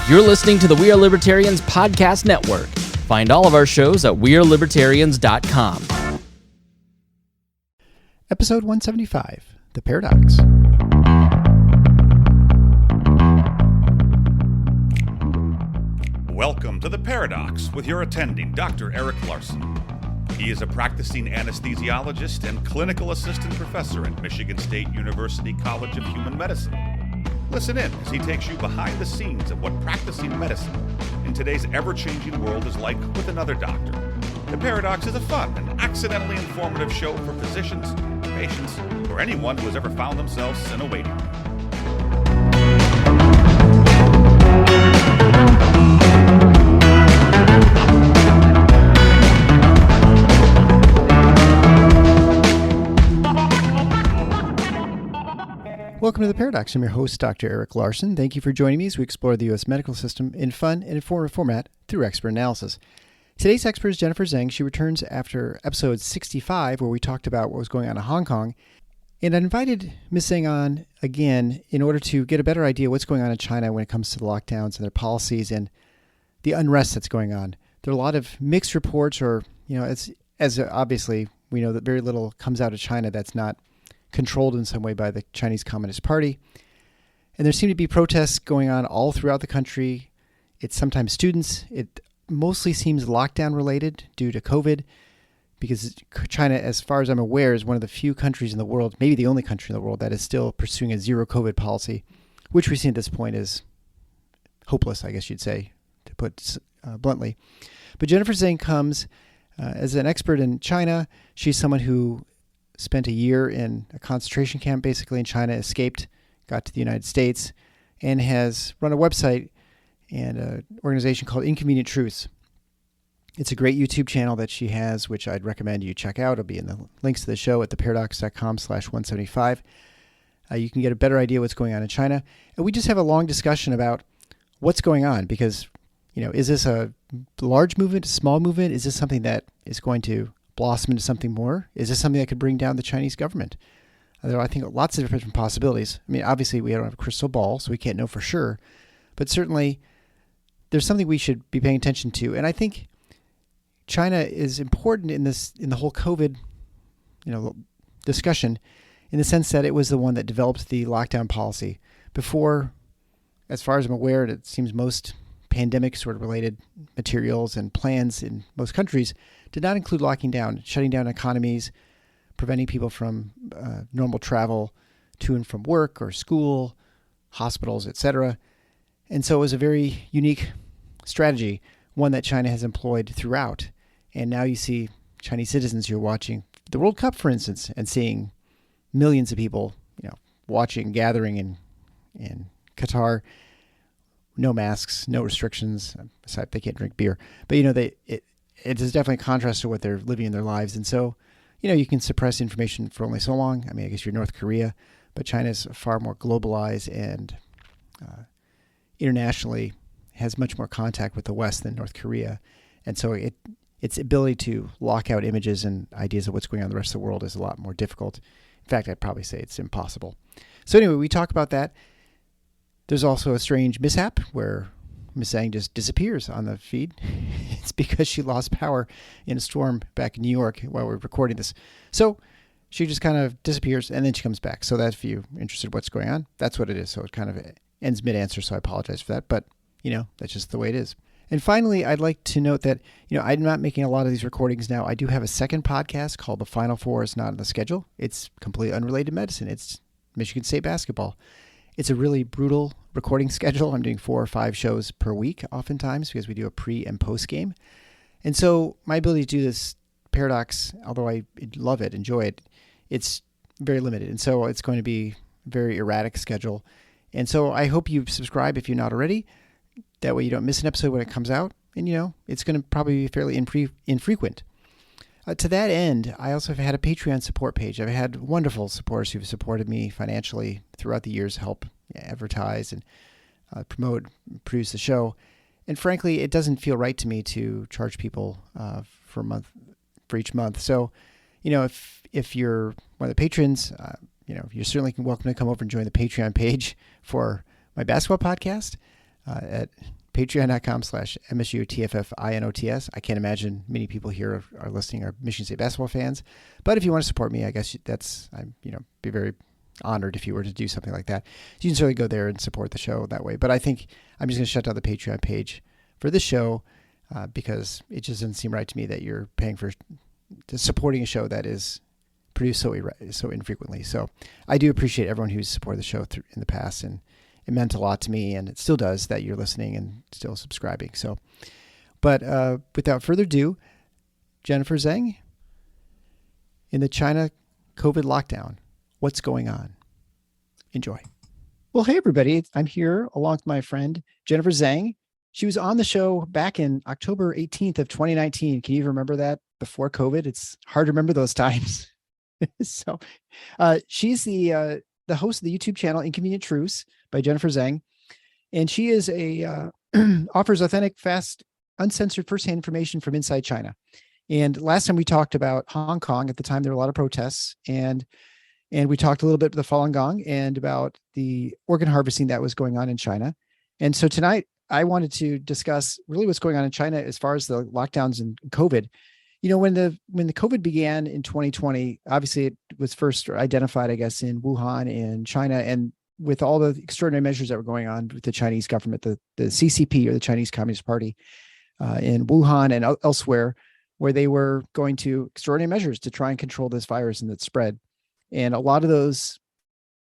You're listening to the We Are Libertarians podcast network. Find all of our shows at wearelibertarians.com. Episode 175, The Paradox. Welcome to The Paradox with your attending, Dr. Eric Larson. He is a practicing anesthesiologist and clinical assistant professor at Michigan State University College of Human Medicine. Listen in as he takes you behind the scenes of what practicing medicine in today's ever-changing world is like with another doctor. The Paradox is a fun and accidentally informative show for physicians, patients, or anyone who has ever found themselves in a waiting room. Welcome to The Paradox. I'm your host, Dr. Eric Larson. Thank you for joining me as we explore the U.S. medical system in fun and informative format through expert analysis. Today's expert is Jennifer Zeng. She returns after episode 65, where we talked about what was going on in Hong Kong. And I invited Ms. Zeng on again in order to get a better idea of what's going on in China when it comes to the lockdowns and their policies and the unrest that's going on. There are a lot of mixed reports, or, as obviously we know that very little comes out of China that's not controlled in some way by the Chinese Communist Party. And there seem to be protests going on all throughout the country. It's sometimes students. It mostly seems lockdown related due to COVID, because China, as far as I'm aware, is one of the few countries in the world, maybe the only country in the world, that is still pursuing a zero COVID policy, which we see at this point is hopeless, I guess you'd say, to put bluntly. But Jennifer Zeng comes as an expert in China. She's someone who spent a year in a concentration camp, basically in China, escaped, got to the United States, and has run a website and an organization called Inconvenient Truths. It's a great YouTube channel that she has, which I'd recommend you check out. It'll be in the links to the show at theparadox.com/175. You can get a better idea what's going on in China. And we just have a long discussion about what's going on, because, is this a large movement, a small movement? Is this something that is going to blossom into something more? Is this something that could bring down the Chinese government? There are, I think, lots of different possibilities. I mean, obviously, we don't have a crystal ball, so we can't know for sure. But certainly, there's something we should be paying attention to. And I think China is important in the whole COVID, discussion, in the sense that it was the one that developed the lockdown policy. Before, as far as I'm aware, it seems most pandemic sort of related materials and plans in most countries did not include locking down, shutting down economies, preventing people from normal travel to and from work or school, hospitals, etc. And so it was a very unique strategy, one that China has employed throughout. And now you see Chinese citizens who are watching the World Cup, for instance, and seeing millions of people, watching, gathering in Qatar. No masks, no restrictions, aside they can't drink beer. But, it is definitely a contrast to what they're living in their lives. And so, you can suppress information for only so long. I mean, I guess you're North Korea, but China is far more globalized and internationally has much more contact with the West than North Korea. And so its ability to lock out images and ideas of what's going on in the rest of the world is a lot more difficult. In fact, I'd probably say it's impossible. So anyway, we talk about that. There's also a strange mishap where Ms. Zeng just disappears on the feed. It's because she lost power in a storm back in New York while we're recording this. So she just kind of disappears and then she comes back. So that if you're interested in what's going on, that's what it is. So it kind of ends mid-answer, so I apologize for that. But, that's just the way it is. And finally, I'd like to note that, I'm not making a lot of these recordings now. I do have a second podcast called The Final Four Is Not on the Schedule. It's completely unrelated to medicine. It's Michigan State basketball. It's a really brutal recording schedule. I'm doing 4 or 5 shows per week oftentimes because we do a pre and post game. And so my ability to do this Paradox, although I love it, enjoy it, it's very limited. And so it's going to be a very erratic schedule. And so I hope you subscribe if you're not already. That way you don't miss an episode when it comes out. And, it's going to probably be fairly infrequent. To that end, I also have had a Patreon support page. I've had wonderful supporters who've supported me financially throughout the years, help advertise and promote, produce the show. And frankly, it doesn't feel right to me to charge people for each month. So, if you're one of the patrons, you're certainly welcome to come over and join the Patreon page for my basketball podcast at patreon.com/MSUTFFINOTS. I can't imagine many people here are listening are Michigan State basketball fans, but if you want to support me, I guess I'm be very honored if you were to do something like that. You can certainly go there and support the show that way. But I think I'm just going to shut down the Patreon page for this show because it just doesn't seem right to me that you're paying for supporting a show that is produced so infrequently. So I do appreciate everyone who's supported the show in the past, and it meant a lot to me, and it still does that you're listening and still subscribing. So, but without further ado, Jennifer Zeng, in the China COVID lockdown, what's going on? Enjoy. Well, hey, everybody. I'm here along with my friend, Jennifer Zeng. She was on the show back in October 18th of 2019. Can you remember that before COVID? It's hard to remember those times. So she's the host of the YouTube channel Inconvenient Truths by Jennifer Zeng. And she is offers authentic, fast, uncensored firsthand information from inside China. And last time we talked about Hong Kong. At the time, there were a lot of protests, and we talked a little bit about the Falun Gong and about the organ harvesting that was going on in China. And so tonight, I wanted to discuss really what's going on in China as far as the lockdowns and COVID. You know, when the COVID began in 2020, obviously it was first identified, I guess, in Wuhan in China, and with all the extraordinary measures that were going on with the Chinese government, the CCP, or the Chinese Communist Party, in Wuhan and elsewhere, where they were going to extraordinary measures to try and control this virus and its spread. And a lot of those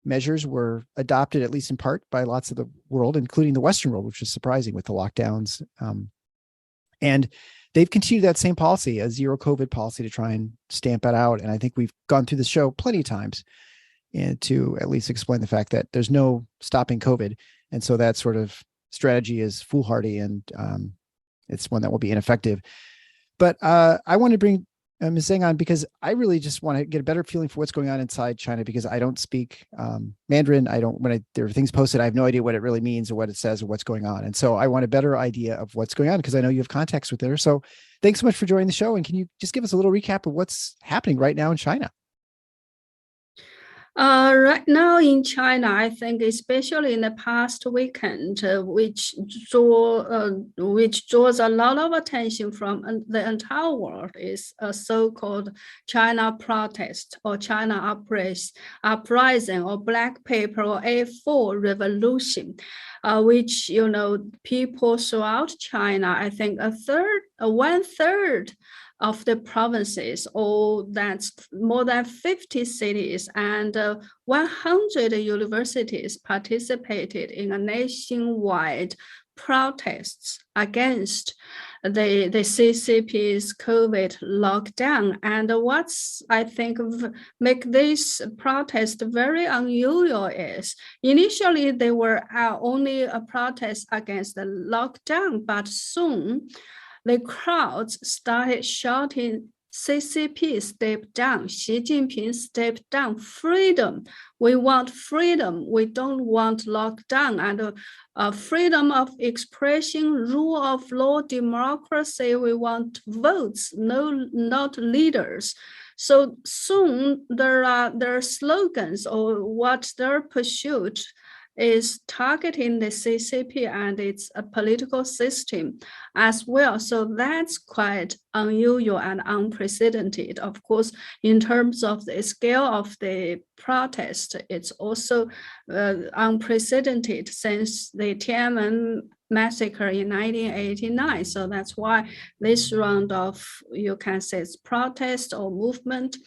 measures were adopted, at least in part, by lots of the world, including the Western world, which is surprising with the lockdowns. And they've continued that same policy, a zero COVID policy, to try and stamp it out. And I think we've gone through the show plenty of times and to at least explain the fact that there's no stopping COVID. And so that sort of strategy is foolhardy, and it's one that will be ineffective. But I want to bring Ms. Zeng on because I really just want to get a better feeling for what's going on inside China, because I don't speak Mandarin. There are things posted, I have no idea what it really means or what it says or what's going on. And so I want a better idea of what's going on, because I know you have contacts with her. So thanks so much for joining the show. And can you just give us a little recap of what's happening right now in China? Right now in China, I think especially in the past weekend, which draws a lot of attention from the entire world, is a so-called China protest or China uprising or black paper or A4 revolution, which, people throughout China, I think one third of the provinces, or that's more than 50 cities and 100 universities participated in a nationwide protests against the CCP's COVID lockdown. And what's, I think, make this protest very unusual is initially they were only a protest against the lockdown, but soon the crowds started shouting, CCP step down, Xi Jinping step down, freedom. We want freedom. We don't want lockdown. And freedom of expression, rule of law, democracy. We want votes, not leaders. So soon their slogans or what their pursuit is targeting the CCP and its political system as well. So that's quite unusual and unprecedented. Of course, in terms of the scale of the protest, it's also unprecedented since the Tiananmen massacre in 1989. So that's why this round of, you can say, it's protest or movement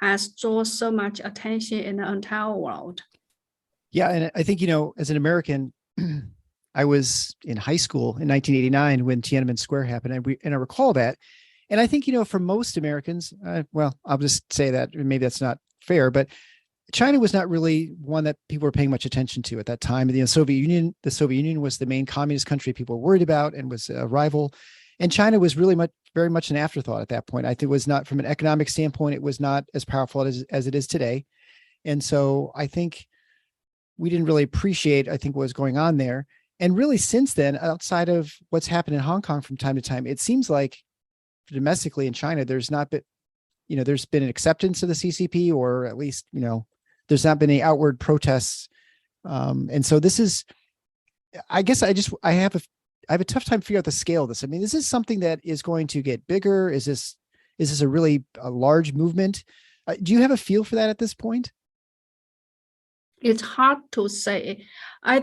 has drawn so much attention in the entire world. Yeah. And I think, as an American, I was in high school in 1989 when Tiananmen Square happened. And I recall that. And I think, for most Americans, well, I'll just say that maybe that's not fair, but China was not really one that people were paying much attention to at that time. The Soviet Union was the main communist country people were worried about and was a rival. And China was really very much an afterthought at that point. I think it was not, from an economic standpoint, it was not as powerful as it is today. And so I think we didn't really appreciate, what was going on there. And really since then, outside of what's happened in Hong Kong from time to time, it seems like domestically in China, there's not been, there's been an acceptance of the CCP, or at least, there's not been any outward protests. And so this is, I guess I have have a tough time figuring out the scale of this. I mean, is this something that is going to get bigger? Is this a large movement? Do you have a feel for that at this point? It's hard to say. My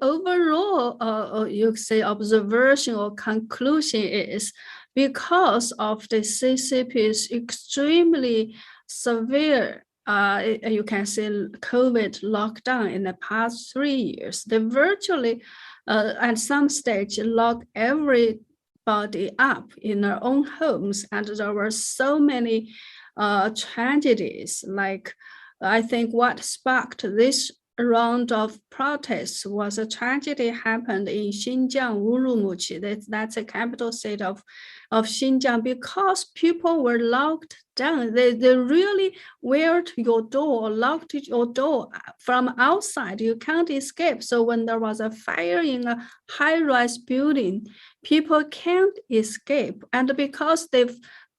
overall you say observation or conclusion is because of the CCP's extremely severe you can say COVID lockdown in the past 3 years. They virtually at some stage lock everybody up in their own homes, and there were so many tragedies. Like I think what sparked this round of protests was a tragedy happened in Xinjiang, Urumqi. That's a capital city of Xinjiang, because people were locked down. They really locked your door from outside. You can't escape. So when there was a fire in a high-rise building, people can't escape. And because they've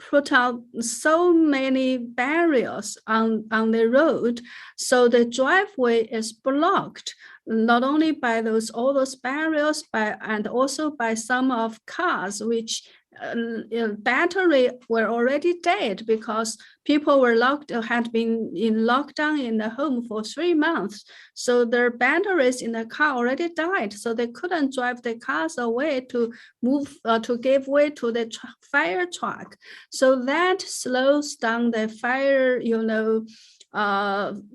put out so many barriers on the road, so the driveway is blocked, not only by all those barriers, and also by some of cars which battery were already dead, because people had been in lockdown in the home for 3 months. So their batteries in the car already died. So they couldn't drive the cars away to move to give way to the fire truck. So that slows down the fire,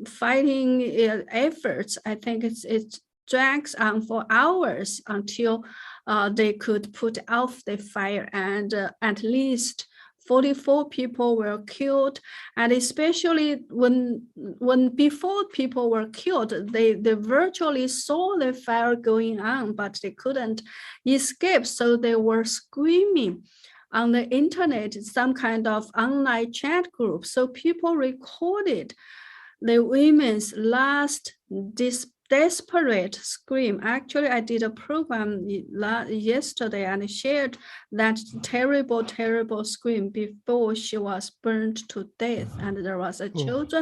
fighting efforts. I think it drags on for hours until they could put out the fire, and at least 44 people were killed. And especially when before people were killed, they virtually saw the fire going on, but they couldn't escape. So they were screaming on the internet, some kind of online chat group. So people recorded the women's last desperate scream. Actually, I did a program yesterday and shared that terrible, terrible scream before she was burned to death. And there was a child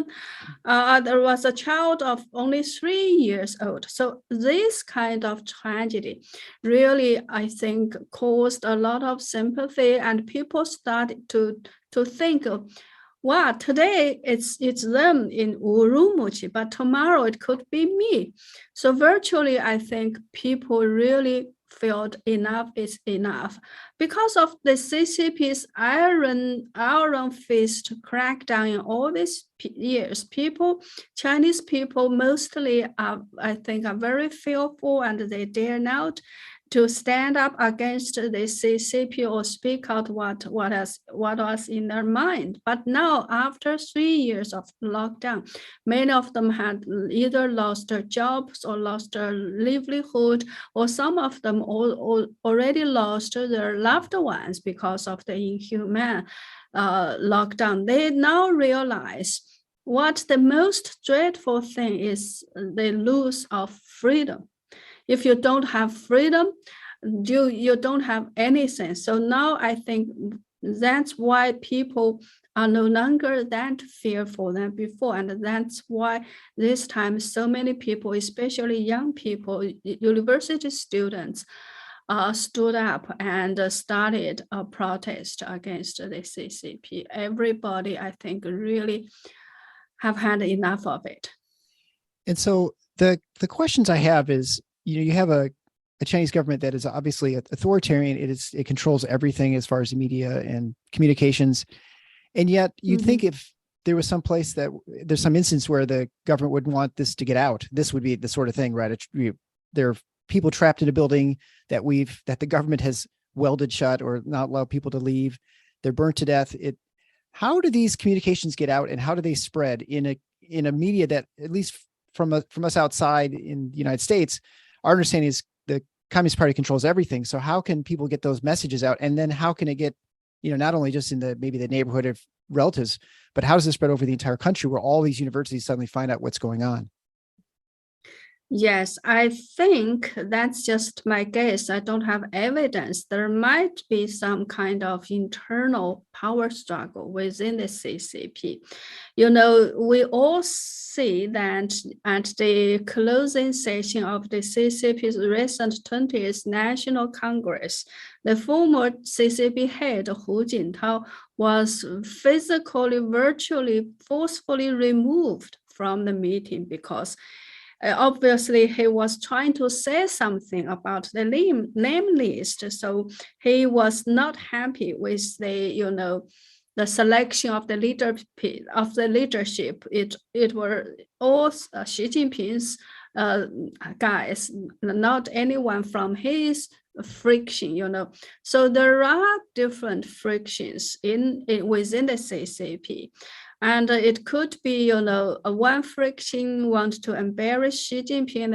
of only 3 years old. So this kind of tragedy really, I think, caused a lot of sympathy, and people started to think of, wow, today it's them in Urumqi, but tomorrow it could be me. So virtually, I think people really felt enough is enough. Because of the CCP's iron fist crackdown in all these years, Chinese people mostly I think are very fearful, and they dare not to stand up against the CCP or speak out what was in their mind. But now, after 3 years of lockdown, many of them had either lost their jobs or lost their livelihood, or some of them already lost their loved ones because of the inhumane lockdown. They now realize what the most dreadful thing is: the loss of freedom. If you don't have freedom, you don't have anything. So now I think that's why people are no longer that fearful than before. And that's why this time so many people, especially young people, university students, stood up and started a protest against the CCP. Everybody, I think, really have had enough of it. And so the questions I have is, you have a Chinese government that is obviously authoritarian. It controls everything as far as the media and communications. And yet you'd think if there was some place that there's some instance where the government wouldn't want this to get out, this would be the sort of thing, right? There are people trapped in a building that the government has welded shut or not allowed people to leave. They're burnt to death. How do these communications get out, and how do they spread in a media that, at least from us outside in the United States, our understanding is the Communist Party controls everything. So how can people get those messages out? And then how can it get, not only just in maybe the neighborhood of relatives, but how does it spread over the entire country where all these universities suddenly find out what's going on? Yes, I think that's just my guess. I don't have evidence. There might be some kind of internal power struggle within the CCP. We all see that at the closing session of the CCP's recent 20th National Congress, the former CCP head Hu Jintao was physically, virtually, forcefully removed from the meeting because obviously he was trying to say something about the name list, so he was not happy with the selection of the leadership. It were all Xi Jinping's guys, not anyone from his friction. So there are different frictions within the CCP. And it could be, one friction wants to embarrass Xi Jinping.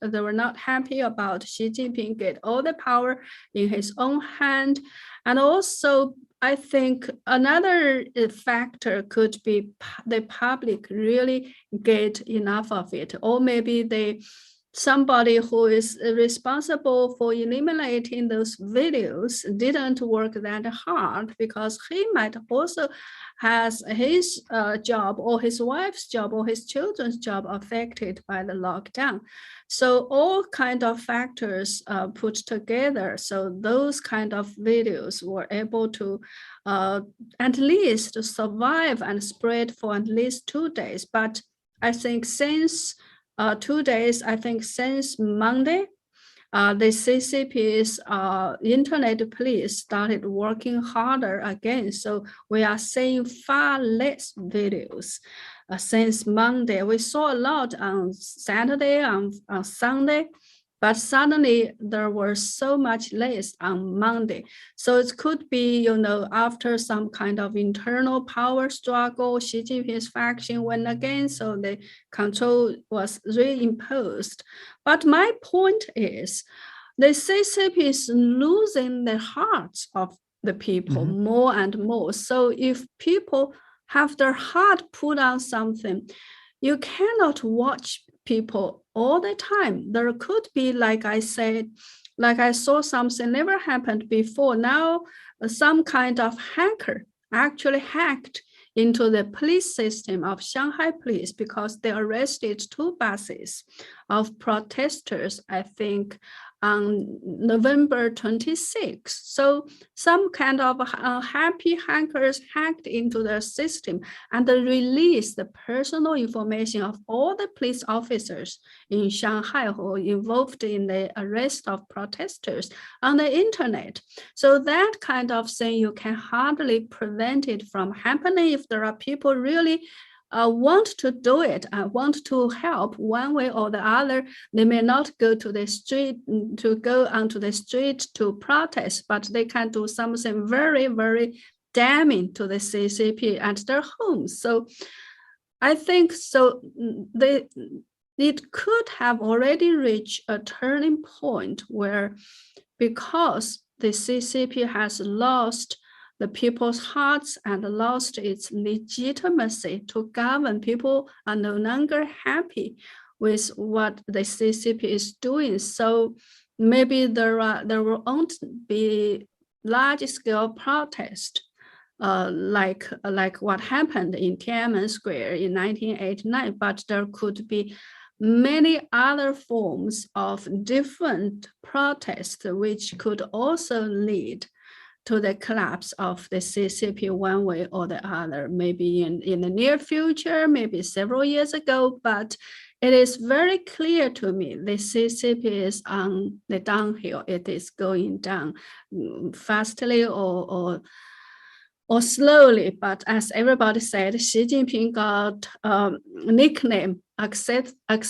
They were not happy about Xi Jinping get all the power in his own hand. And also, I think another factor could be the public really get enough of it, or maybe somebody who is responsible for eliminating those videos didn't work that hard because he might also has his job or his wife's job or his children's job affected by the lockdown. So all kind of factors put together. So those kind of videos were able to at least survive and spread for at least 2 days. But I think since 2 days, I think since Monday, the CCP's internet police started working harder again. So we are seeing far less videos since Monday. We saw a lot on Saturday, on Sunday, but suddenly there was so much less on Monday. So it could be, after some kind of internal power struggle, Xi Jinping's faction went again, so the control was reimposed. But my point is, the CCP is losing the hearts of the people more and more. So if people have their heart put on something, you cannot watch people all the time. There could be, like I said, like I saw something never happened before. Now, some kind of hacker actually hacked into the police system of Shanghai police because they arrested 2 buses of protesters, I think, on November 26th. So some kind of happy hackers hacked into the system and released the personal information of all the police officers in Shanghai who were involved in the arrest of protesters on the internet. So that kind of thing, you can hardly prevent it from happening if there are people really want to do it, want to help one way or the other. They may not go to the street to go onto the street to protest, but they can do something very, very damning to the CCP at their homes. So I think so. It could have already reached a turning point where, because the CCP has lost the people's hearts and lost its legitimacy to govern, people are no longer happy with what the CCP is doing. So maybe there won't be large-scale protest like what happened in Tiananmen Square in 1989, but there could be many other forms of different protests which could also lead to the collapse of the CCP one way or the other, maybe in the near future, maybe several years ago, but it is very clear to me the CCP is on the downhill. It is going down fastly or slowly, but as everybody said, Xi Jinping got nickname accelerator.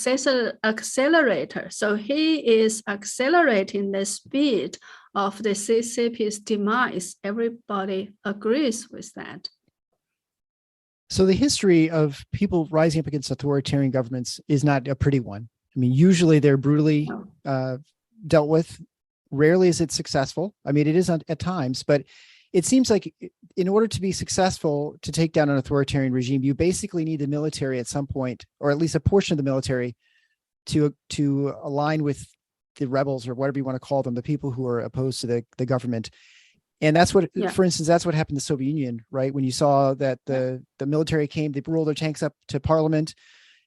So he is accelerating the speed of the CCP's demise. Everybody agrees with that. So the history of people rising up against authoritarian governments is not a pretty one. I mean, usually they're brutally dealt with. Rarely is it successful. I mean, it is at times, but it seems like in order to be successful to take down an authoritarian regime, you basically need the military at some point, or at least a portion of the military, to align with the rebels or whatever you want to call them, the people who are opposed to the government. And that's what, for instance, that's what happened in the Soviet Union, right? When you saw that the military came, they rolled their tanks up to parliament,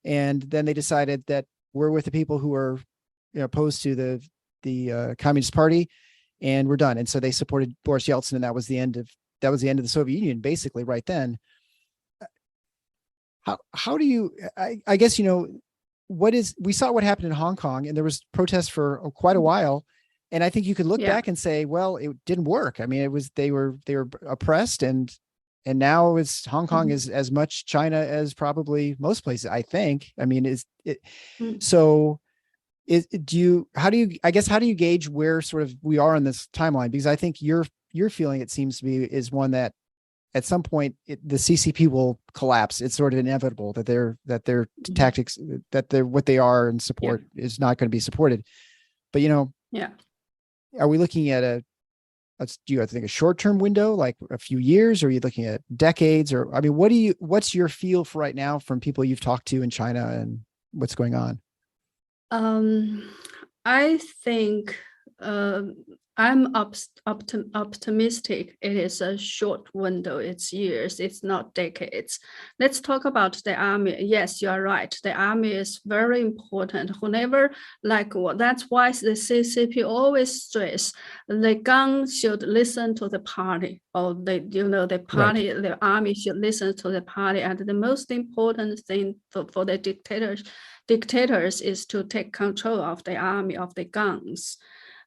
and then they decided that we're with the people who are opposed to the Communist Party, and we're done. And so they supported Boris Yeltsin, and that was the end of the Soviet Union, basically, right then. How do you? I guess we saw what happened in Hong Kong, and there was protests for quite a while. And I think you could look back and say, well, it didn't work. I mean, they were oppressed, and now Hong Kong is as much China as probably most places, I think. I mean, how do you gauge where sort of we are on this timeline? Because I think your feeling, it seems to be, is one that at some point the CCP will collapse. It's sort of inevitable that their tactics, that what they are and support is not going to be supported. But are we looking at do you think a short-term window, like a few years, or are you looking at decades? Or, I mean, what's your feel for right now from people you've talked to in China and what's going on? I think I'm optimistic. It is a short window. It's years. It's not decades. Let's talk about the army. Yes, you are right. The army is very important. That's why the CCP always stress the gun should listen to the party, or the party, right. The army should listen to the party. And the most important thing for the dictators is to take control of the army, of the guns.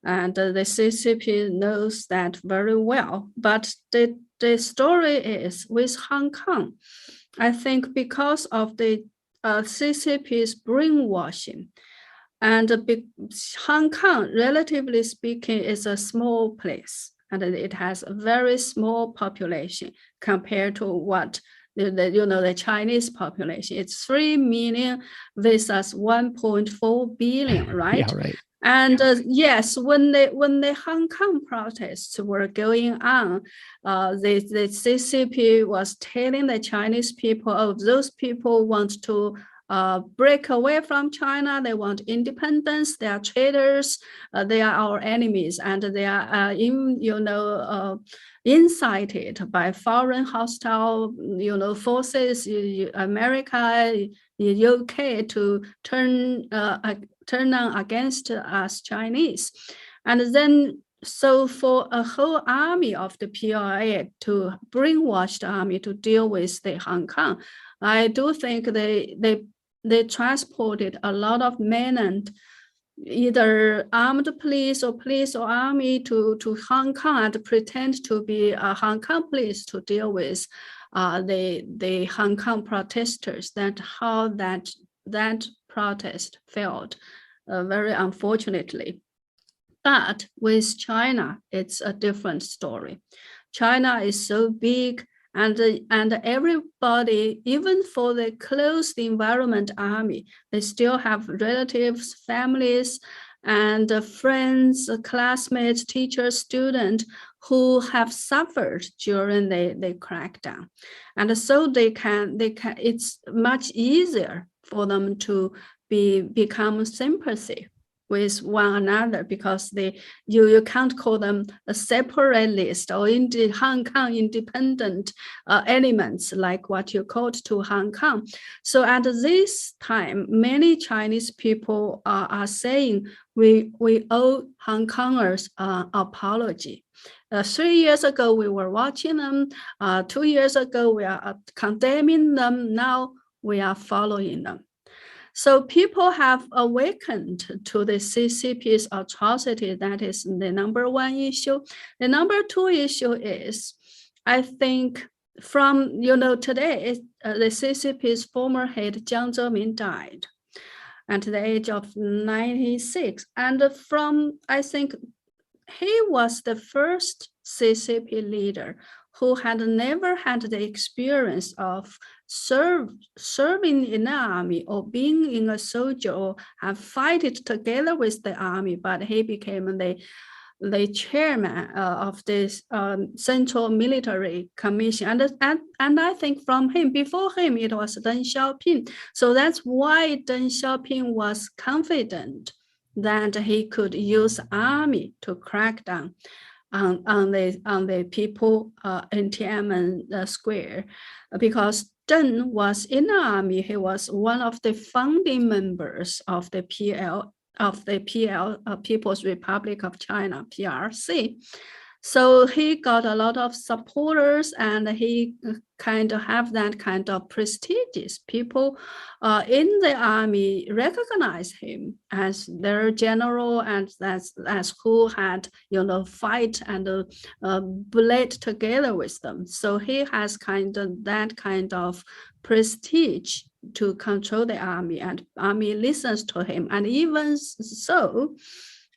And the CCP knows that very well. But the story is with Hong Kong. I think because of the CCP's brainwashing, and Hong Kong, relatively speaking, is a small place, and it has a very small population compared to what the Chinese population. It's 3 million versus 1.4 billion, right? Yeah, right. And yes, when the Hong Kong protests were going on, the CCP was telling the Chinese people, oh, those people want to break away from China. They want independence. They are traitors. They are our enemies, and they are incited by foreign hostile forces, America, UK, to turn on against us Chinese. And then, so for a whole army of the PLA to brainwash the army to deal with the Hong Kong, I do think they transported a lot of men and either armed police or army to Hong Kong and pretend to be a Hong Kong police to deal with the Hong Kong protesters. That protest failed, very unfortunately. But with China, it's a different story. China is so big, and everybody, even for the closed environment army, they still have relatives, families, and friends, classmates, teachers, students who have suffered during the crackdown. And so it's much easier for them to become sympathy with one another, because you can't call them a separatist or Hong Kong independent elements like what you called to Hong Kong. So at this time, many Chinese people are saying we owe Hong Kongers an apology. 3 years ago, we were watching them. 2 years ago, we are condemning them. Now we are following them. So people have awakened to the CCP's atrocity. That is the number one issue. The number two issue is, I think, from today, the CCP's former head Jiang Zemin died at the age of 96, and I think he was the first CCP leader who had never had the experience of serving in the army or being in a soldier or have fighted together with the army, but he became the the chairman of this Central Military Commission. And I think from him, before him, it was Deng Xiaoping. So that's why Deng Xiaoping was confident that he could use army to crack down on the people in Tiananmen Square, because Deng was in the army. He was one of the founding members of the People's Republic of China, PRC. So he got a lot of supporters, and he kind of have that kind of prestigious people in the army recognize him as their general, and as who had fight and bled together with them. So he has that kind of prestige to control the army, and army listens to him. And even so,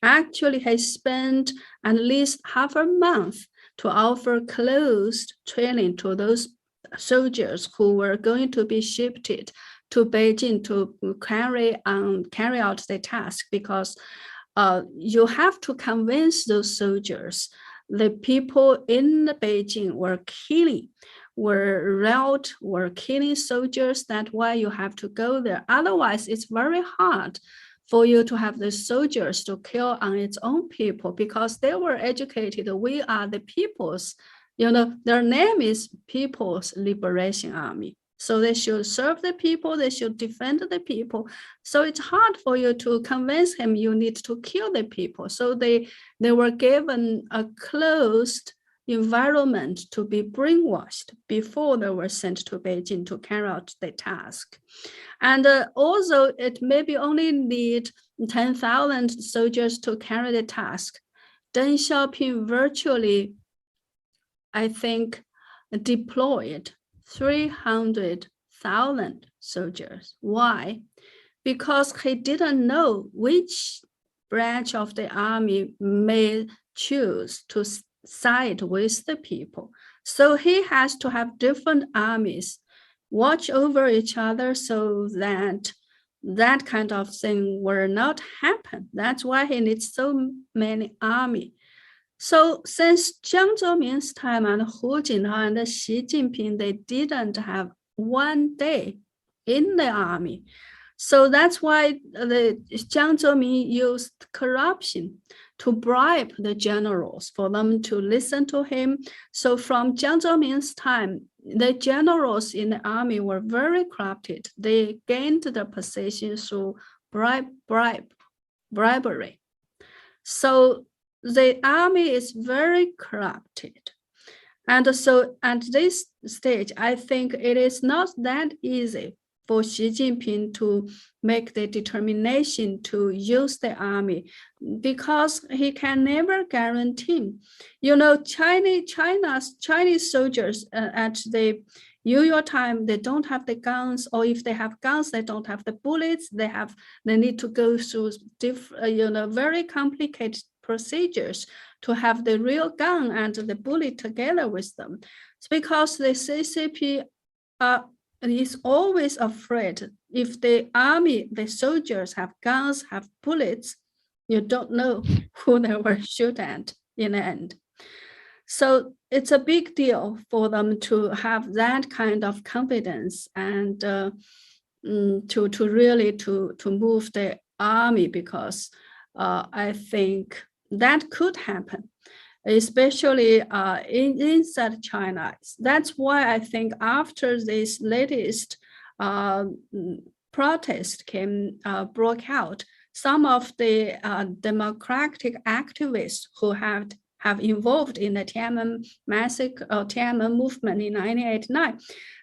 actually, he spent at least half a month to offer closed training to those soldiers who were going to be shifted to Beijing to carry out the task, because you have to convince those soldiers. The people in Beijing were killing soldiers. That's why you have to go there. Otherwise, it's very hard for you to have the soldiers to kill on its own people, because they were educated. We are the people's, their name is People's Liberation Army. So they should serve the people, they should defend the people. So it's hard for you to convince him you need to kill the people. So they were given a closed environment to be brainwashed before they were sent to Beijing to carry out the task. And also, it maybe only need 10,000 soldiers to carry the task. Deng Xiaoping virtually, I think, deployed 300,000 soldiers. Why? Because he didn't know which branch of the army may choose to side with the people. So he has to have different armies watch over each other so that that kind of thing will not happen. That's why he needs so many army. So since Jiang Zemin's time and Hu Jintao and Xi Jinping, they didn't have one day in the army. So that's why the Jiang Zemin used corruption to bribe the generals for them to listen to him. So from Jiang Zemin's time, the generals in the army were very corrupted. They gained the position through bribery. So the army is very corrupted. And so at this stage, I think it is not that easy for Xi Jinping to make the determination to use the army, because he can never guarantee. Chinese soldiers at the usual time, they don't have the guns, or if they have guns, they don't have the bullets. They need to go through very complicated procedures to have the real gun and the bullet together with them. It's because the CCP is always afraid if the army, the soldiers have guns, have bullets, you don't know who they will shoot at in the end. So it's a big deal for them to have that kind of confidence and to really move the army, because I think that could happen, especially inside China. That's why I think after this latest protest broke out, some of the democratic activists who have involved in the Tiananmen massacre or Tiananmen movement in 1989,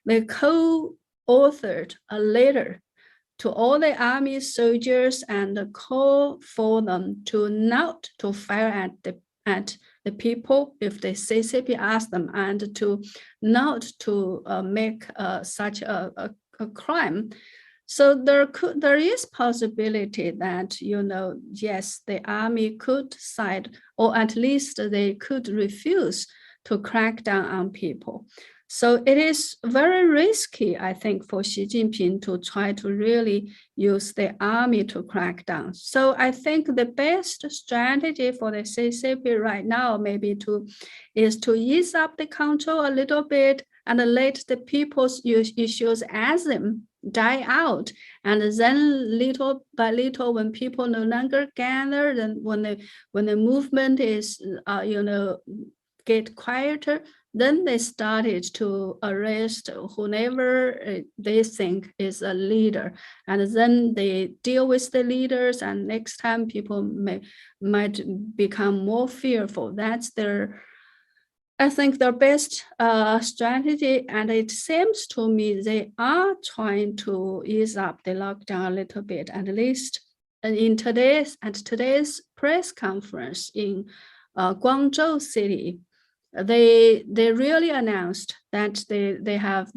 they co-authored a letter to all the army soldiers and call for them to not to fire at the people if the CCP ask them, and to not to make such a crime. So there is possibility that, yes, the army could side, or at least they could refuse to crack down on people. So it is very risky, I think, for Xi Jinping to try to really use the army to crack down. So I think the best strategy for the CCP right now is to ease up the control a little bit and let the people's enthusiasm die out. And then little by little, when people no longer gather, then when the movement is, get quieter, then they started to arrest whoever they think is a leader, and then they deal with the leaders. And next time, people might become more fearful. That's I think their best strategy. And it seems to me they are trying to ease up the lockdown a little bit, at least in today's press conference in Guangzhou city. They really announced that they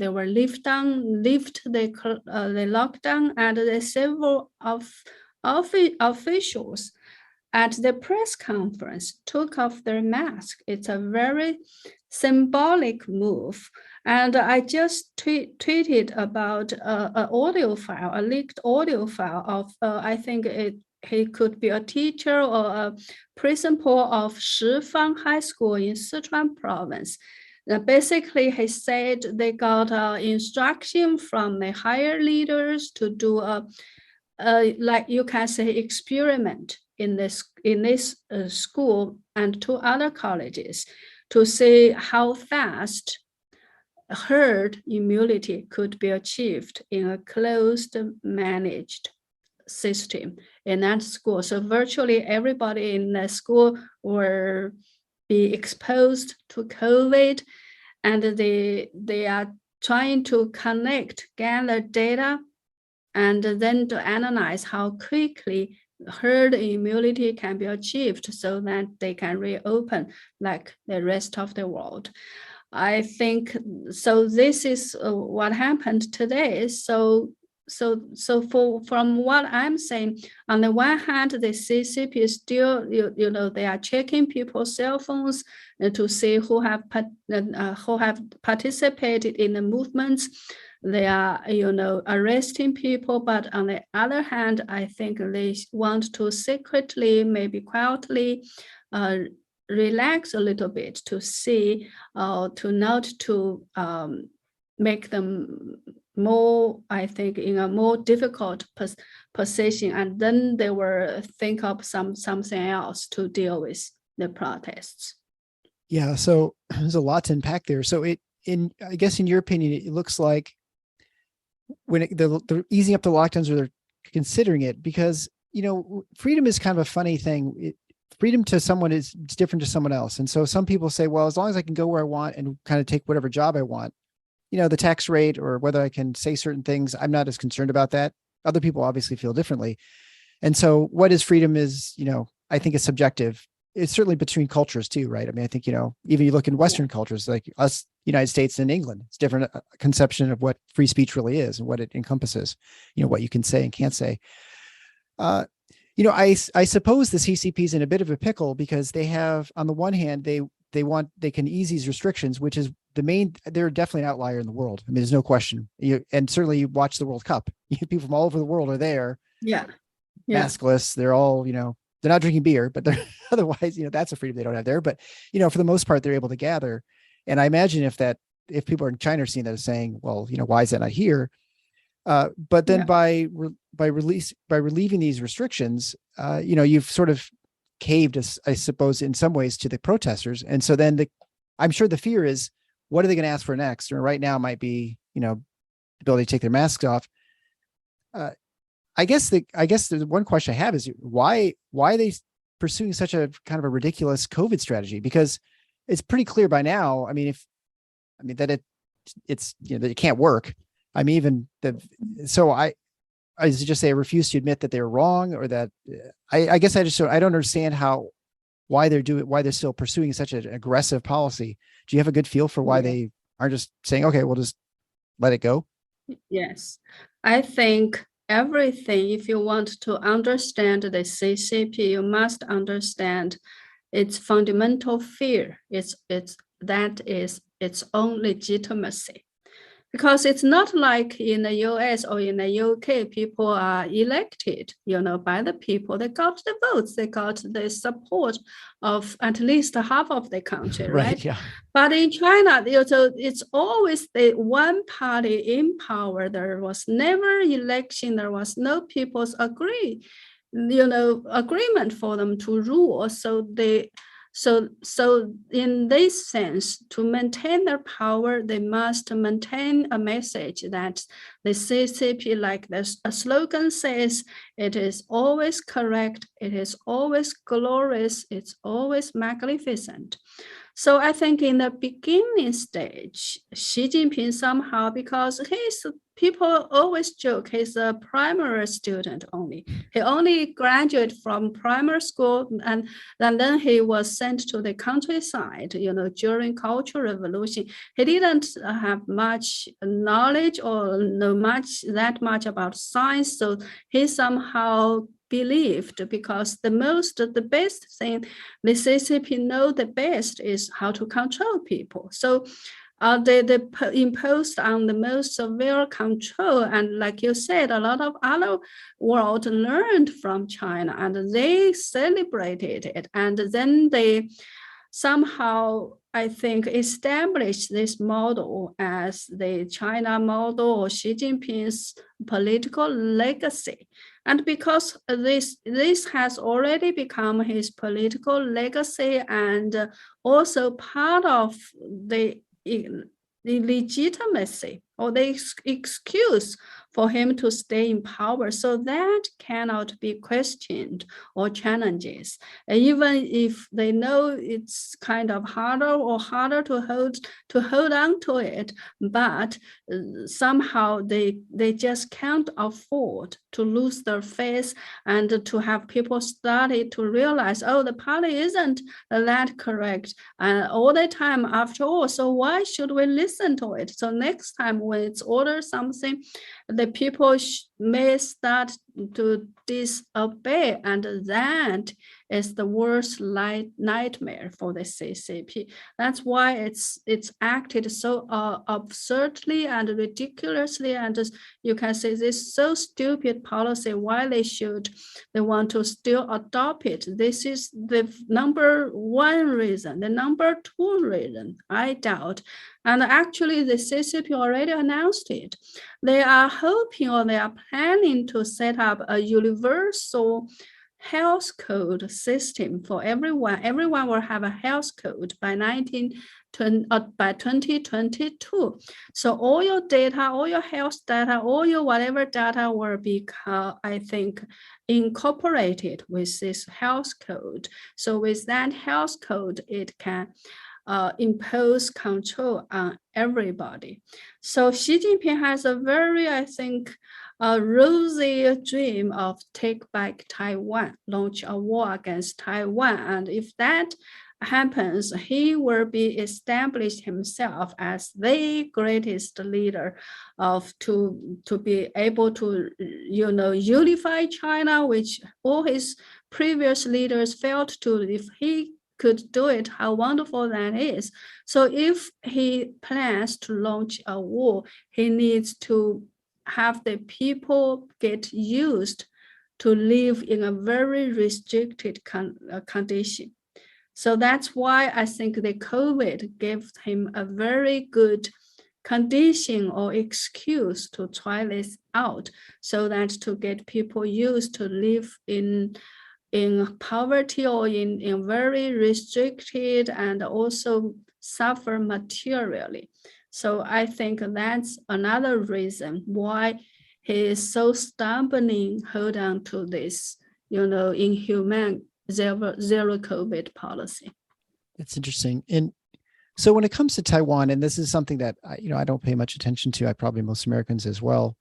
will lift the lockdown, and the several officials at the press conference took off their mask. It's a very symbolic move. And I just tweeted about a leaked audio file of, I think he could be a teacher or a principal of Shifang High School in Sichuan province. Basically, he said they got instruction from the higher leaders to do like you can say, experiment in this school and two other colleges to see how fast herd immunity could be achieved in a closed, managed system in that school. So virtually everybody in the school will be exposed to COVID, and they are trying to gather data, and then to analyze how quickly herd immunity can be achieved so that they can reopen like the rest of the world. I think so. This is what happened today. From what I'm saying, on the one hand, the CCP is still, they are checking people's cell phones to see who have participated in the movements. They are, arresting people. But on the other hand, I think they want to secretly, maybe quietly, relax a little bit to see, to make them more, I think, in a more difficult position, and then they will think of something else to deal with the protests. Yeah, so there's a lot to unpack there. So I guess in your opinion, it looks like when they're easing up the lockdowns, or they're considering it, because freedom is kind of a funny thing. Freedom to someone is different to someone else, and so some people say, well, as long as I can go where I want and kind of take whatever job I want, the tax rate or whether I can say certain things, I'm not as concerned about that. Other people obviously feel differently. And so what is freedom is, I think it's subjective. It's certainly between cultures too, right? I mean, I think, even you look in Western cultures, like us, United States and England, it's different conception of what free speech really is and what it encompasses, what you can say and can't say. I suppose the CCP is in a bit of a pickle because they have, on the one hand, they can ease these restrictions, which is they're definitely an outlier in the world. I mean, there's no question. And certainly you watch the World Cup, people from all over the world are there. Yeah. Maskless. They're all, they're not drinking beer, but they're otherwise, that's a freedom they don't have there. But, for the most part, they're able to gather. And I imagine if people in China are seeing that, saying, well, why is that not here? But then by relieving these restrictions, you've sort of caved, I suppose, in some ways to the protesters. And so then I'm sure the fear is, what are they going to ask for next? Or right now might be, the ability to take their masks off. I guess the one question I have is why are they pursuing such a kind of a ridiculous COVID strategy? Because it's pretty clear by now. That it's that it can't work. I just say I refuse to admit that they're wrong, or that I guess I don't understand why they're still pursuing such an aggressive policy. Do you have a good feel for why they aren't just saying, okay, we'll just let it go? Yes, I think everything, if you want to understand the CCP, you must understand its fundamental fear. It's its own legitimacy. Because it's not like in the US or in the UK, people are elected, by the people. They got the votes, they got the support of at least half of the country, right? Yeah. But in China, it's always the one party in power. There was never election. There was no people's agreement for them to rule. So in this sense, to maintain their power, they must maintain a message that the CCP, like the slogan says, it is always correct, it is always glorious, it's always magnificent. So I think in the beginning stage, Xi Jinping somehow, because people always joke he's a primary student only. He only graduated from primary school and then he was sent to the countryside, during Cultural Revolution. He didn't have much knowledge or know that much about science. So he somehow believed, because the best thing the CCP know the best is how to control people. So they imposed on the most severe control. And like you said, a lot of other world learned from China and they celebrated it. And then they somehow, I think, established this model as the China model or Xi Jinping's political legacy. And because this has already become his political legacy and also part of the legitimacy or the excuse for him to stay in power, so that cannot be questioned or challenges, even if they know it's kind of harder to hold on to it, but somehow they just can't afford to lose their faith and to have people study to realize, the party isn't that correct all the time after all, so why should we listen to it? So next time when it's ordered something, the people may start to disobey, and that is the worst nightmare for the CCP. That's why it's acted so absurdly and ridiculously, and you can say this so stupid policy. Why they want to still adopt it? This is the number one reason. The number two reason, I doubt. And actually, the CCP already announced it. They are hoping or they are planning to set up a universal health code system for everyone. Everyone will have a health code by 2022. So all your data, all your health data, all your whatever data will be, I think, incorporated with this health code. So with that health code, it can impose control on everybody. So Xi Jinping has a very, I think, rosy dream of take back Taiwan, launch a war against Taiwan. And if that happens, he will be established himself as the greatest leader to be able to, unify China, which all his previous leaders failed to. If he could do it, how wonderful that is. So if he plans to launch a war, he needs to have the people get used to live in a very restricted condition. So that's why I think the COVID gave him a very good condition or excuse to try this out, so that to get people used to live in poverty or in very restricted and also suffer materially. So I think that's another reason why he is so stubbornly hold on to this, inhumane zero COVID policy. That's interesting. And so when it comes to Taiwan, and this is something that I don't pay much attention to, probably most Americans as well.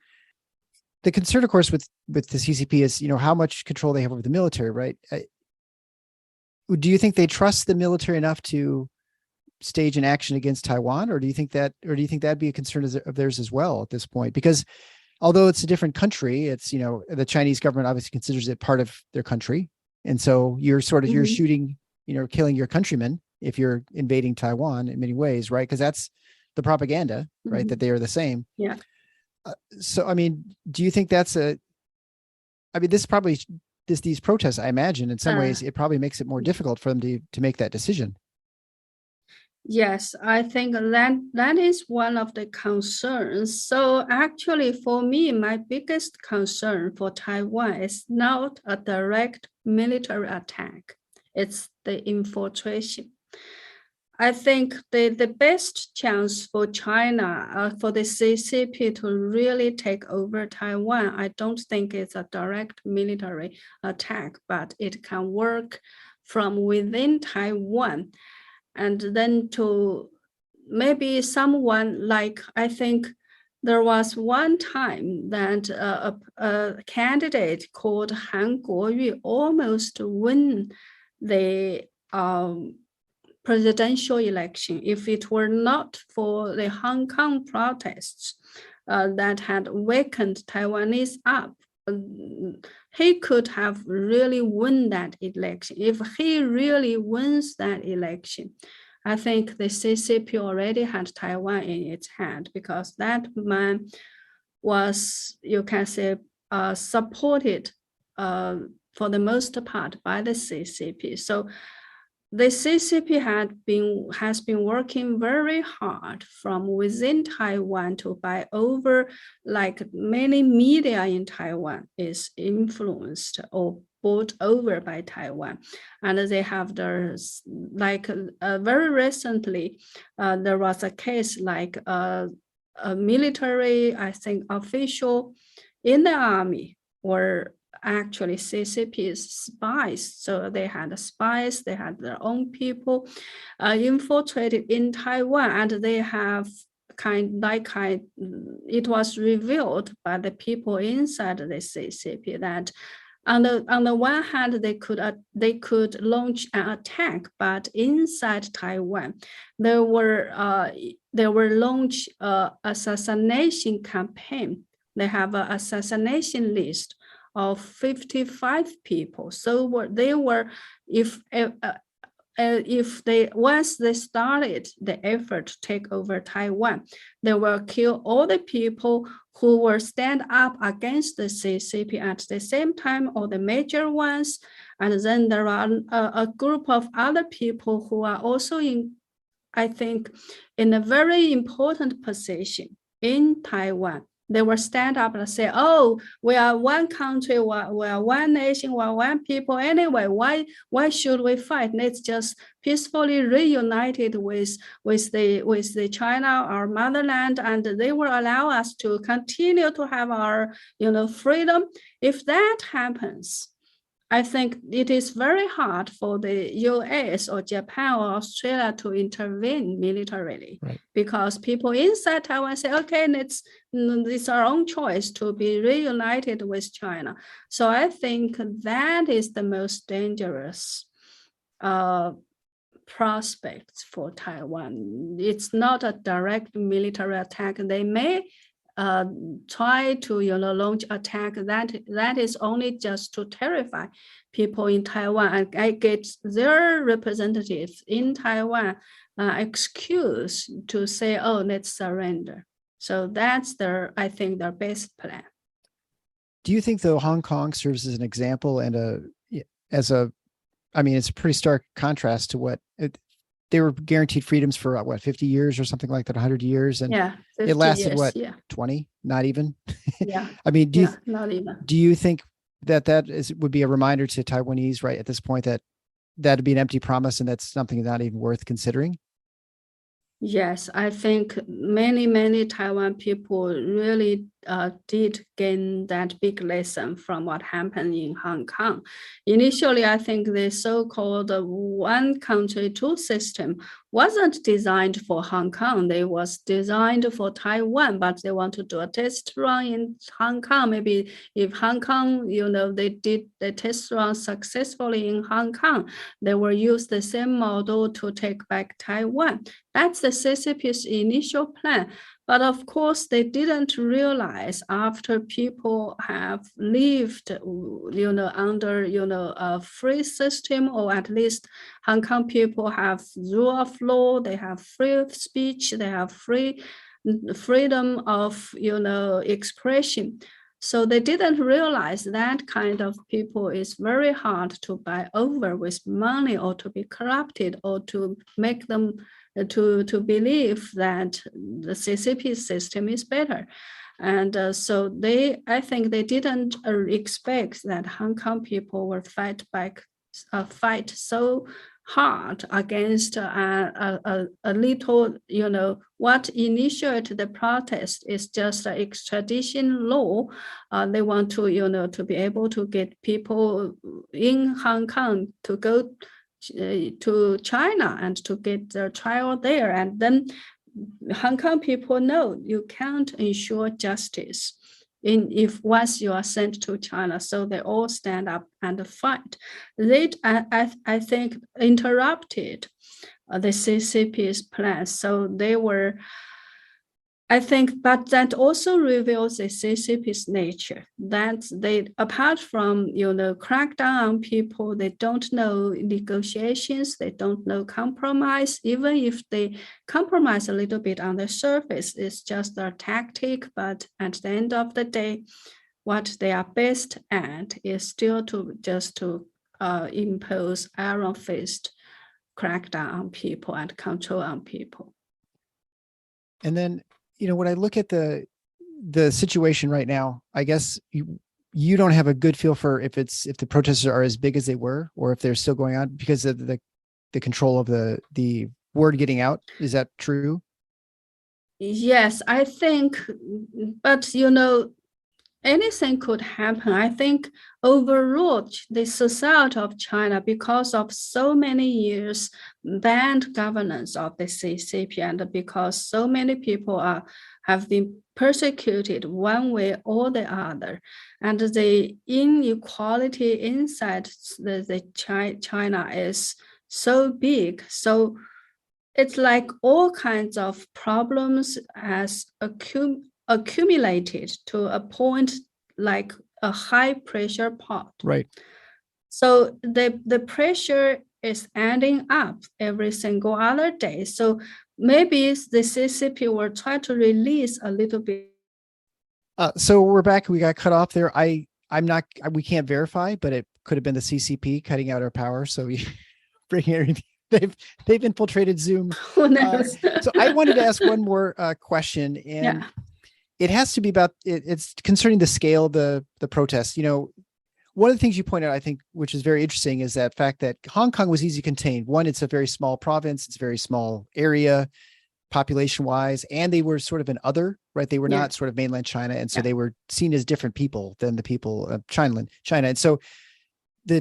The concern, of course, with the CCP is, how much control they have over the military, right? Do you think they trust the military enough to stage an action against Taiwan, or do you think that'd be a concern of theirs as well at this point? Because although it's a different country, it's, the Chinese government obviously considers it part of their country, and so you're sort of you're shooting, killing your countrymen if you're invading Taiwan in many ways, right? Because that's the propaganda, right? That they are the same. Yeah. So, I mean, do you think that's this probably, these protests, I imagine in some ways, it probably makes it more difficult for them to make that decision. Yes, I think that is one of the concerns. So actually, for me, my biggest concern for Taiwan is not a direct military attack. It's the infiltration. I think the best chance for China, for the CCP to really take over Taiwan, I don't think it's a direct military attack, but it can work from within Taiwan. And then to maybe someone like, I think there was one time that a candidate called Han Kuo-yu almost won the presidential election if it were not for the Hong Kong protests that had wakened Taiwanese up. He could have really won that election. If he really wins that election, I think the CCP already had Taiwan in its hand, because that man was, you can say, supported for the most part by the CCP. So the CCP has been working very hard from within Taiwan to buy over, like many media in Taiwan is influenced or bought over by Taiwan. And they have very recently, there was a case like a military, I think, official in the army were actually CCP's spies. So they had spies, they had their own people infiltrated in Taiwan, and they have it was revealed by the people inside the CCP that on the one hand, they could launch an attack, but inside Taiwan, there were launched assassination campaign. They have an assassination list of 55 people. So they were, if they once they started the effort to take over Taiwan, they will kill all the people who will stand up against the CCP at the same time, or the major ones. And then there are a group of other people who are also I think, in a very important position in Taiwan. They will stand up and say, oh, we are one country, we are one nation, we are one people. Anyway, why should we fight? Let's just peacefully reunited with the China, our motherland, and they will allow us to continue to have our freedom. If that happens, I think it is very hard for the US or Japan or Australia to intervene militarily, right? Because people inside Taiwan say, okay, it's our own choice to be reunited with China. So I think that is the most dangerous prospects for Taiwan. It's not a direct military attack. They may try to launch attack that is only just to terrify people in Taiwan and get their representatives in Taiwan excuse to say, oh, let's surrender. So that's I think their best plan. Do you think though Hong Kong serves as an example and it's a pretty stark contrast to what they were guaranteed freedoms for 50 years or something like that, 100 years. And it lasted years, 20, not even. Yeah. I mean, not even. Do you think that would be a reminder to Taiwanese right at this point that that'd be an empty promise and that's something not even worth considering? Yes, I think many Taiwan people really did gain that big lesson from what happened in Hong Kong. Initially, I think the so-called one country, two system wasn't designed for Hong Kong. They was designed for Taiwan, but they want to do a test run in Hong Kong. Maybe if Hong Kong, they did the test run successfully in Hong Kong, they will use the same model to take back Taiwan. That's the CCP's initial plan. But of course, they didn't realize after people have lived, under, a free system, or at least Hong Kong people have rule of law, they have free speech, they have freedom of, expression. So they didn't realize that kind of people is very hard to buy over with money, or to be corrupted, or to make them to believe that the CCP system is better. And so I think they didn't expect that Hong Kong people will fight so hard against a little, what initiated the protest is just an extradition law. They want to, to be able to get people in Hong Kong to go to China and to get the trial there. And then Hong Kong people know you can't ensure justice if once you are sent to China. So they all stand up and fight. They, I think, interrupted the CCP's plans. So they were, I think, but that also reveals the CCP's nature, that they, apart from, crackdown on people, they don't know negotiations, they don't know compromise. Even if they compromise a little bit on the surface, it's just a tactic. But at the end of the day, what they are best at is still to impose iron fist crackdown on people and control on people. And then, when I look at the situation right now, I guess you don't have a good feel for if the protests are as big as they were, or if they're still going on because of the control of the word getting out. Is that true? Yes, I think, but anything could happen. I think overall, the society of China, because of so many years bad governance of the CCP, and because so many people have been persecuted one way or the other, and the inequality inside the China is so big. So it's like all kinds of problems has accumulated to a point like a high pressure pot. Right. So the pressure is adding up every single other day. So maybe the CCP will try to release a little bit. So we're back. We got cut off there. We can't verify, but it could have been the CCP cutting out our power. So we bring everything. They've infiltrated Zoom. Who knows? So I wanted to ask one more question, and it has to be about it's concerning the scale of the protests. One of the things you point out, I think, which is very interesting, is that fact that Hong Kong was easy contained. One, it's a very small province, it's a very small area, population wise, and they were sort of an other, right? They were not sort of mainland China, and so they were seen as different people than the people of China, and so the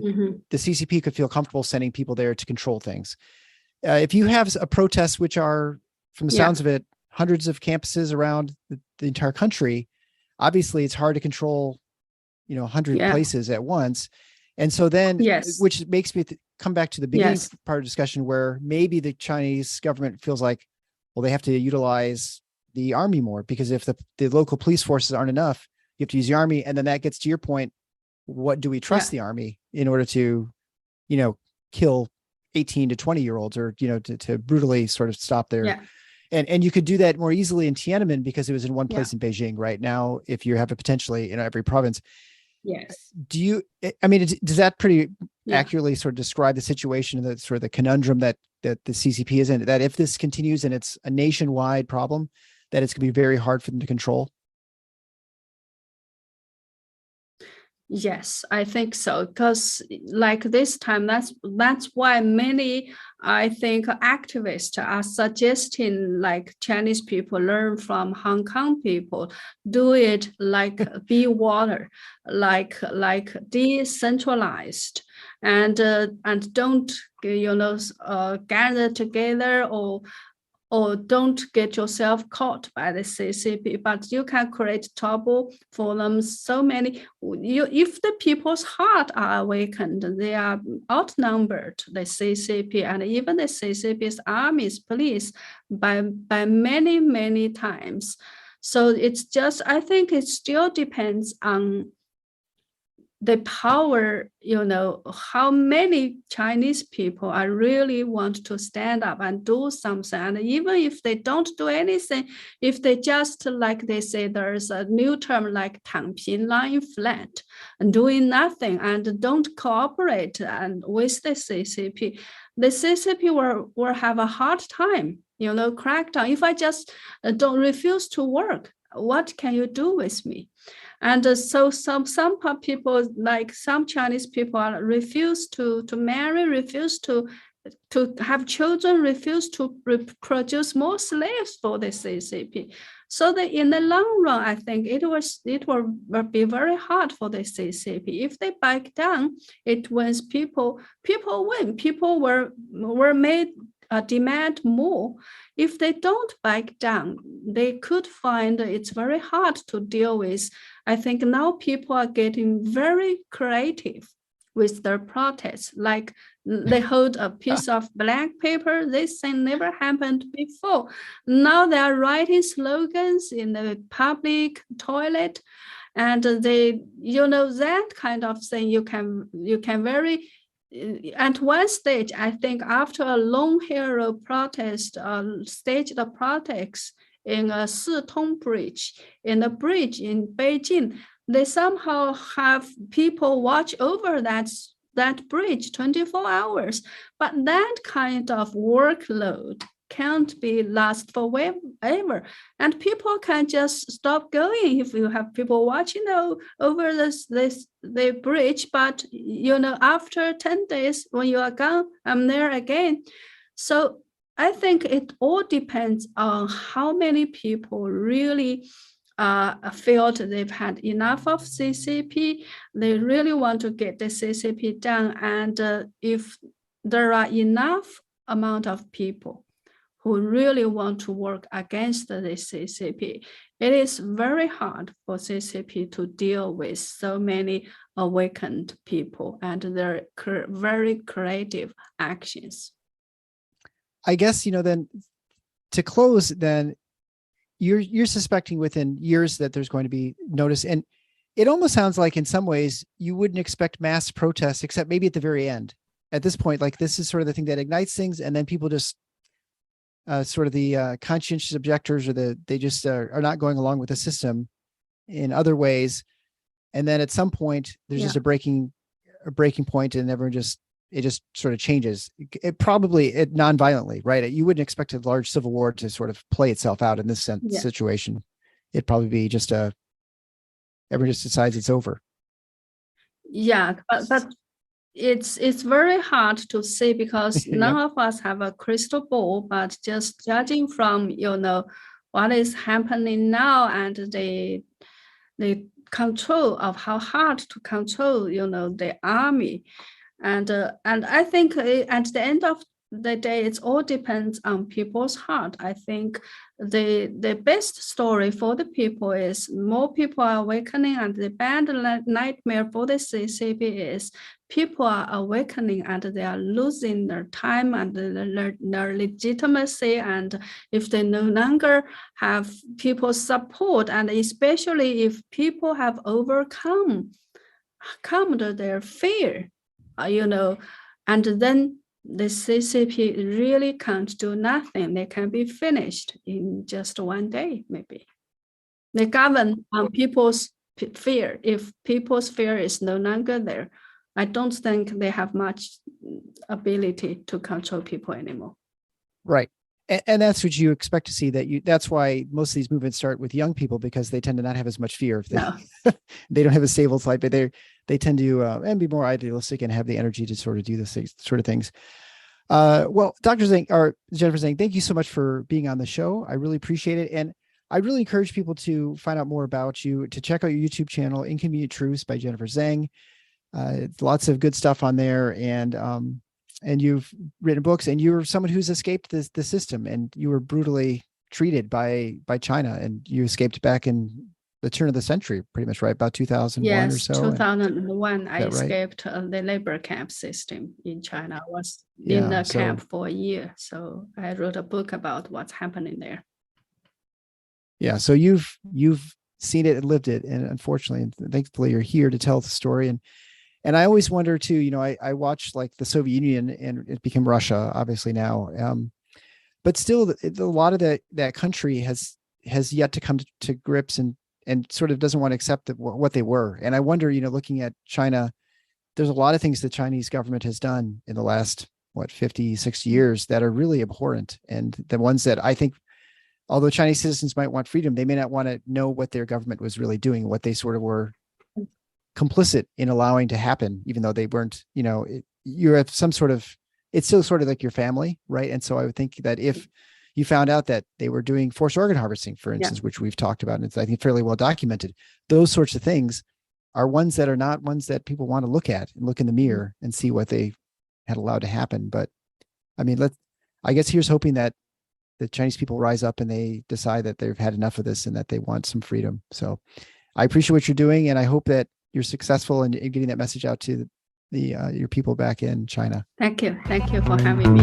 CCP could feel comfortable sending people there to control things. If you have a protest, which are, from the sounds of it, hundreds of campuses around the entire country, obviously it's hard to control, 100 places at once. And so then, which makes me come back to the beginning part of the discussion, where maybe the Chinese government feels like, well, they have to utilize the army more, because if the local police forces aren't enough, you have to use the army. And then that gets to your point. What do we trust the army in order to, kill 18 to 20-year-olds, or, to brutally sort of stop their, and you could do that more easily in Tiananmen because it was in one place in Beijing. Right now, if you have it potentially in every province. Yes. Does that pretty accurately sort of describe the situation and the sort of the conundrum that the CCP is in, that if this continues and it's a nationwide problem, that it's going to be very hard for them to control? Yes, I think so. Because like this time, that's why many, I think, activists are suggesting like Chinese people learn from Hong Kong people, do it like be water, like decentralized, and don't gather together, or or don't get yourself caught by the CCP, but you can create trouble for them. So many, if the people's heart are awakened, they are outnumbered, the CCP and even the CCP's armies, police, by many, many times. So it's just, I think it still depends on the power, how many Chinese people are really want to stand up and do something. And even if they don't do anything, if they just, like they say, there's a new term like 躺平, lying flat, and doing nothing and don't cooperate and with the CCP will have a hard time, crackdown. If I just don't refuse to work, what can you do with me? And so some people, like some Chinese people, refuse to marry, refuse to have children, refuse to produce more slaves for the CCP. So that in the long run, I think it will be very hard for the CCP. If they back down, it wins people win. People were made demand more. If they don't back down, they could find it's very hard to deal with. I think now people are getting very creative with their protests. Like they hold a piece of black paper. This thing never happened before. Now they are writing slogans in the public toilet, and they, that kind of thing. You can very. At one stage, I think after a long hero protest, staged a protest in a Sitong Bridge, in the bridge in Beijing, they somehow have people watch over that bridge 24 hours. But that kind of workload can't be last forever, and people can just stop going if you have people watching over the bridge. But after 10 days, when you are gone, I'm there again. So I think it all depends on how many people really felt they've had enough of CCP. They really want to get the CCP down, and if there are enough amount of people who really want to work against the CCP, it is very hard for CCP to deal with so many awakened people and their very creative actions. I guess, then to close, then you're suspecting within years that there's going to be notice. And it almost sounds like in some ways you wouldn't expect mass protests, except maybe at the very end. At this point, like this is sort of the thing that ignites things, and then people just sort of the conscientious objectors, or they just are not going along with the system in other ways. And then at some point there's just a breaking point, and everyone it just sort of changes. It probably non-violently, right? You wouldn't expect a large civil war to sort of play itself out in this situation. It'd probably be just everyone just decides it's over. Yeah, but it's very hard to say, because none of us have a crystal ball, but just judging from what is happening now, and the control of how hard to control the army, and I think at the end of the day, it all depends on people's heart. I think the best story for the people is more people are awakening, and the bad nightmare for the CCP is people are awakening and they are losing their time and their legitimacy. And if they no longer have people's support, and especially if people have overcome their fear, and then the CCP really can't do nothing. They can be finished in just one day, maybe. They govern on people's fear. If people's fear is no longer there, I don't think they have much ability to control people anymore. Right. And that's what you expect to see. That's why most of these movements start with young people, because they tend to not have as much fear. If they don't have a stable type, but they tend to and be more idealistic and have the energy to sort of do this sort of things. Well, Dr. Zeng, or Jennifer Zeng, thank you so much for being on the show. I really appreciate it. And I really encourage people to find out more about you, to check out your YouTube channel, Inconvenient Truths by Jennifer Zeng. Lots of good stuff on there. And and you've written books, and you're someone who's escaped the system, and you were brutally treated by China, and you escaped back in the turn of the century, pretty much, right? About 2001 or Yes, so. 2001, I that right? escaped the labor camp system in China. I was Yeah, in the so- camp for a year. So I wrote a book about what's happening there. Yeah. So you've seen it and lived it. And unfortunately, and thankfully, you're here to tell the story. And I always wonder too, you know, I watched like the Soviet Union, and it became Russia, obviously now. But still, a lot of that country has yet to come to grips and sort of doesn't want to accept what they were. And I wonder, you know, looking at China, there's a lot of things the Chinese government has done in the last, 50, 60 years that are really abhorrent. And the ones that I think, although Chinese citizens might want freedom, they may not want to know what their government was really doing, what they sort of were complicit in allowing to happen, even though they weren't, you know, you have some sort of, it's still sort of like your family, right? And so I would think that if you found out that they were doing forced organ harvesting, for instance, which we've talked about, and it's, I think, fairly well documented, those sorts of things are ones that are not ones that people want to look at and look in the mirror and see what they had allowed to happen. But I mean, I guess here's hoping that the Chinese people rise up and they decide that they've had enough of this and that they want some freedom. So I appreciate what you're doing, and I hope that you're successful in getting that message out to your people back in China. Thank you. Thank you for having me.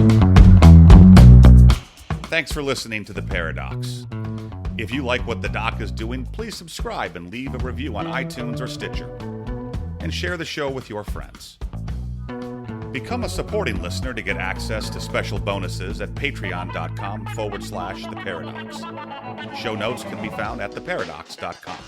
Thanks for listening to The Paradox. If you like what the doc is doing, please subscribe and leave a review on iTunes or Stitcher. And share the show with your friends. Become a supporting listener to get access to special bonuses at patreon.com/The Paradox. Show notes can be found at theparadox.com.